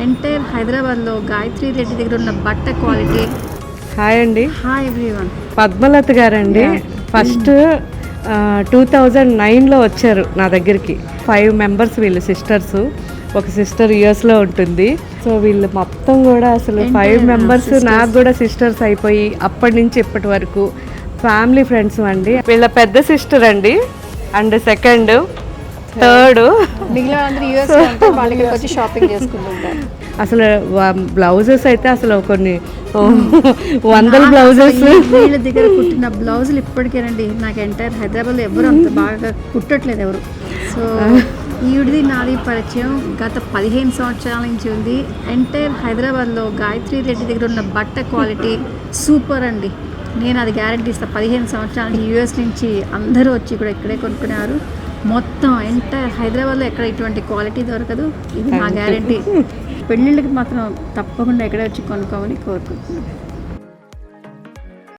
Entire హైదరాబాద్లో గాయత్రి రెడ్డి దగ్గర ఉన్న బట్ట క్వాలిటీ. హాయ్ అండి. Hi everyone. పద్మలత గారండి. ఫస్ట్ 2009లో వచ్చారు నా దగ్గరికి. 5 మెంబర్స్ వీళ్ళు సిస్టర్స్. ఒక సిస్టర్ యూఎస్లో ఉంటుంది. సో వీళ్ళు మొత్తం కూడా అసలు 5 మెంబర్స్ నాకు కూడా సిస్టర్స్ అయిపోయి అప్పటి నుంచి ఇప్పటి వరకు ఫ్యామిలీ ఫ్రెండ్స్ అండి. వీళ్ళ పెద్ద సిస్టర్ అండి, అండ్ సెకండ్, థర్డ్, మిగిలిన అందరూ యూఎస్ వాళ్ళకి వచ్చి షాపింగ్ చేసుకుంటుంటారు. అసలు బ్లౌజెస్ అయితే అసలు కొన్ని 100 బ్లౌజెస్ వీళ్ళ దగ్గర కుట్టిన బ్లౌజులు ఇప్పటికేనండి నాకు ఎంటైర్ హైదరాబాద్లో ఎవరు అంత బాగా కుట్టట్లేదు ఎవరు. సో ఈవిడిది నాది పరిచయం గత 15 సంవత్సరాల నుంచి ఉంది. ఎంటైర్ హైదరాబాద్లో గాయత్రి రెడ్డి దగ్గర ఉన్న బట్ట క్వాలిటీ సూపర్ అండి. నేను అది గ్యారెంటీ ఇస్తాను. 15 సంవత్సరాల నుంచి యూఎస్ నుంచి అందరూ వచ్చి కూడా ఇక్కడే కొనుక్కునేవారు. మొత్తం ఎంటైర్ హైదరాబాద్లో ఎక్కడ ఇటువంటి క్వాలిటీ దొరకదు. ఇది నా గ్యారెంటీ. పెళ్ళిళ్ళకి మాత్రం తప్పకుండా ఎక్కడే వచ్చి కొనుక్కోమని కోరుకుంటున్నాను.